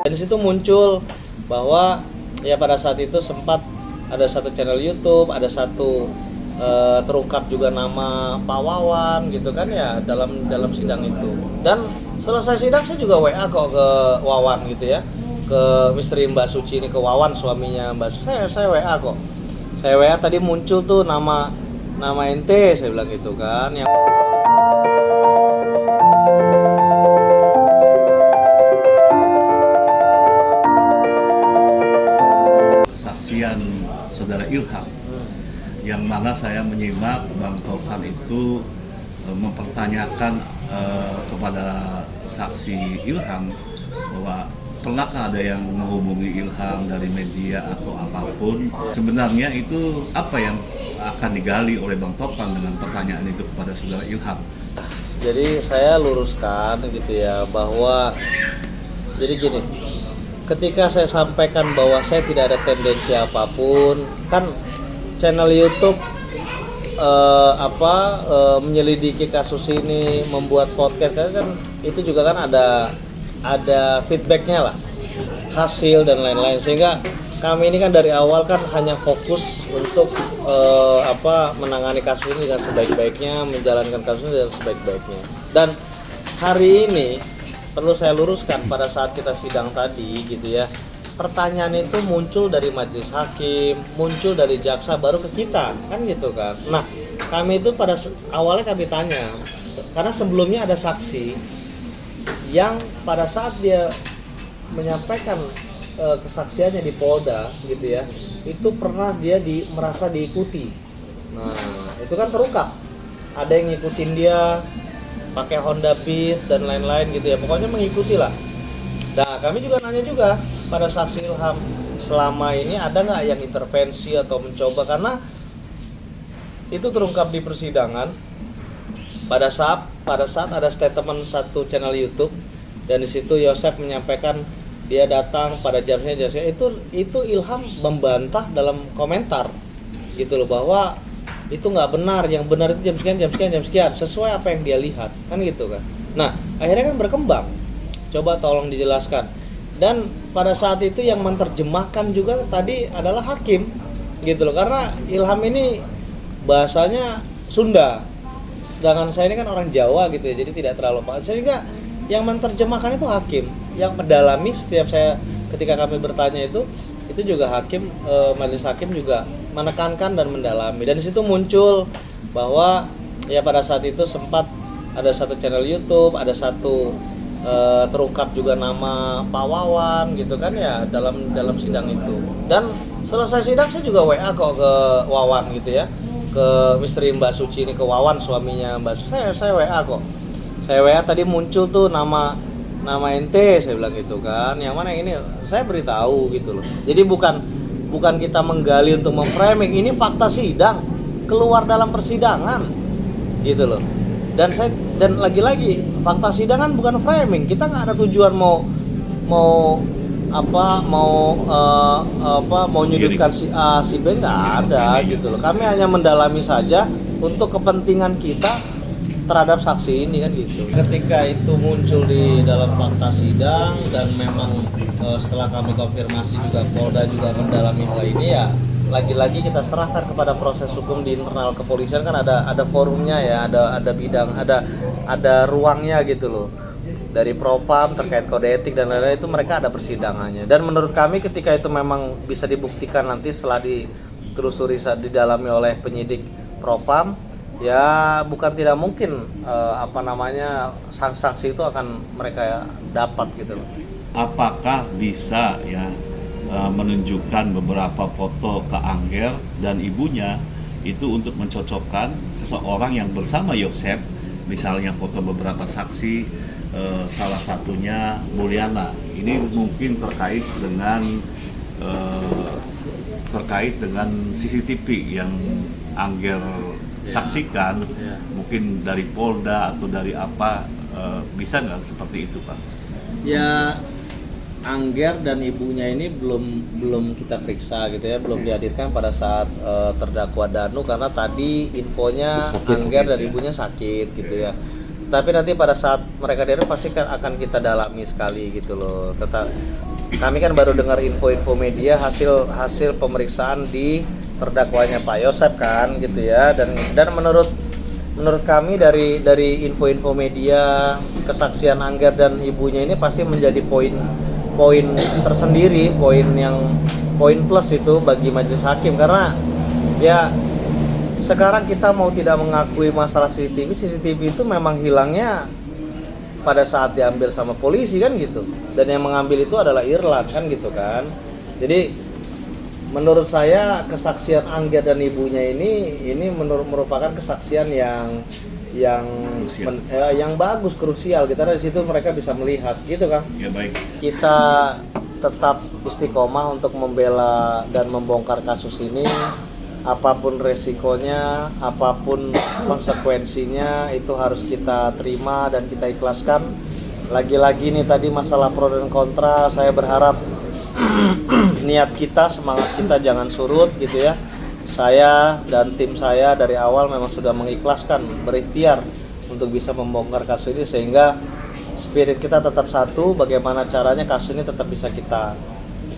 Dan di situ muncul bahwa ya pada saat itu sempat ada satu channel YouTube, ada satu terungkap juga nama Pak Wawan gitu kan ya dalam sidang itu. Dan selesai sidang saya juga WA kok ke Wawan gitu ya, ke istri Mbak Suci ini, ke Wawan suaminya Mbak Suci. Saya WA kok. Saya WA tadi muncul tuh nama ente, saya bilang gitu kan. Yang kesaksian saudara Ilham, yang mana saya menyimak Bang Topan itu mempertanyakan kepada saksi Ilham bahwa pernahkah ada yang menghubungi Ilham dari media atau apapun. Sebenarnya itu apa yang akan digali oleh Bang Topan dengan pertanyaan itu kepada saudara Ilham? Jadi saya luruskan gitu ya, bahwa jadi gini, ketika saya sampaikan bahwa saya tidak ada tendensi apapun, kan channel YouTube menyelidiki kasus ini, membuat podcast kan itu juga kan ada feedbacknya lah, hasil dan lain-lain, sehingga kami ini kan dari awal kan hanya fokus untuk menangani kasus ini dengan sebaik-baiknya, menjalankan kasus ini dengan sebaik-baiknya. Dan hari ini perlu saya luruskan, pada saat kita sidang tadi gitu ya, pertanyaan itu muncul dari majelis hakim, muncul dari jaksa, baru ke kita kan gitu kan. Nah, kami itu pada awalnya kami tanya, karena sebelumnya ada saksi yang pada saat dia menyampaikan kesaksiannya di Polda gitu ya, itu pernah dia merasa diikuti. Nah, itu kan terungkap, ada yang ngikutin dia pakai Honda Beat dan lain-lain gitu ya, pokoknya mengikuti lah. Nah, kami juga nanya juga pada saksi Ilham, selama ini ada nggak yang intervensi atau mencoba, karena itu terungkap di persidangan pada saat ada statement satu channel YouTube, dan di situ Yosef menyampaikan dia datang pada jamnya itu Ilham membantah dalam komentar gitu loh, bahwa itu nggak benar, yang benar itu jam sekian sesuai apa yang dia lihat kan gitu kan. Nah, akhirnya kan berkembang, coba tolong dijelaskan. Dan pada saat itu yang menerjemahkan juga tadi adalah hakim gitu loh, karena Ilham ini bahasanya Sunda, sedangkan saya ini kan orang Jawa gitu ya, jadi tidak terlalu paham, sehingga yang menerjemahkan itu hakim yang mendalami. Setiap saya ketika kami bertanya itu juga hakim, majelis hakim juga menekankan dan mendalami. Dan di situ muncul bahwa ya pada saat itu sempat ada satu channel YouTube, ada satu terungkap juga nama Pak Wawan gitu kan ya dalam sidang itu. Dan selesai sidang saya juga WA kok ke Wawan gitu ya, ke istri Mbak Suci ini, ke Wawan suaminya Mbak Suci. Saya WA kok. Saya WA tadi muncul tuh nama ente, saya bilang gitu kan. Yang mana ini saya beritahu gitu loh. Jadi bukan kita menggali untuk memframing, ini fakta sidang keluar dalam persidangan gitu loh. Dan lagi-lagi fakta sidangan bukan framing. Kita nggak ada tujuan mau nyudutkan si A si B, nggak ada gitu loh. Kami hanya mendalami saja untuk kepentingan kita terhadap saksi ini kan gitu. Ketika itu muncul di dalam fakta sidang, dan memang setelah kami konfirmasi juga Polda juga mendalami hal ini, ya lagi-lagi kita serahkan kepada proses hukum di internal kepolisian, kan ada forumnya ya, ada bidang, ada ruangnya gitu loh. Dari Propam terkait kode etik dan lain-lain, itu mereka ada persidangannya. Dan menurut kami ketika itu memang bisa dibuktikan nanti setelah ditelusuri, didalami oleh penyidik Propam, ya bukan tidak mungkin sanksi itu akan mereka dapat gitu loh. Apakah bisa ya menunjukkan beberapa foto ke Angger dan ibunya itu untuk mencocokkan seseorang yang bersama Yosef, misalnya foto beberapa saksi, salah satunya Mulyana. Ini mungkin terkait dengan CCTV yang Angger saksikan, mungkin dari Polda atau dari apa, bisa nggak seperti itu Pak? Ya, Angger dan ibunya ini belum kita periksa gitu ya, belum dihadirkan pada saat terdakwa Danu, karena tadi infonya Angger dan ibunya sakit gitu ya. Tapi nanti pada saat mereka dihadirkan pasti akan kita dalami sekali gitu loh. kami kan baru dengar info-info media hasil pemeriksaan di terdakwanya Pak Yosep kan gitu ya, dan menurut kami dari info-info media, kesaksian Angger dan ibunya ini pasti menjadi poin tersendiri, poin plus itu bagi majelis hakim, karena ya sekarang kita mau tidak mengakui masalah CCTV itu memang hilangnya pada saat diambil sama polisi kan gitu, dan yang mengambil itu adalah Irland kan gitu kan. Jadi menurut saya kesaksian Angger dan ibunya ini merupakan kesaksian yang bagus, krusial gitu. Dari situ mereka bisa melihat gitu kan. Ya baik. Kita tetap istiqomah untuk membela dan membongkar kasus ini, apapun resikonya, apapun konsekuensinya itu harus kita terima dan kita ikhlaskan. Lagi-lagi nih tadi masalah pro dan kontra, saya berharap niat kita, semangat kita jangan surut gitu ya. Saya dan tim saya dari awal memang sudah mengikhlaskan, berikhtiar untuk bisa membongkar kasus ini, sehingga spirit kita tetap satu, bagaimana caranya kasus ini tetap bisa kita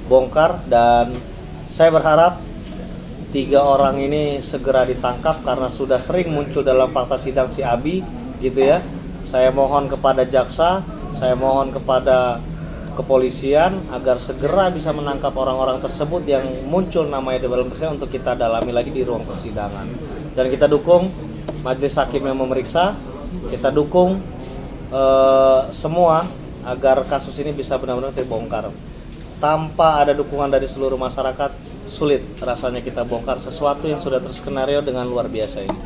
bongkar. Dan saya berharap 3 orang ini segera ditangkap karena sudah sering muncul dalam fakta sidang si Abi gitu ya. Saya mohon kepada jaksa, saya mohon kepada kepolisian agar segera bisa menangkap orang-orang tersebut yang muncul namanya di dalam persidangan untuk kita dalami lagi di ruang persidangan. Dan kita dukung majelis hakim yang memeriksa, kita dukung semua agar kasus ini bisa benar-benar terbongkar. Tanpa ada dukungan dari seluruh masyarakat, sulit rasanya kita bongkar sesuatu yang sudah terskenario dengan luar biasa ini.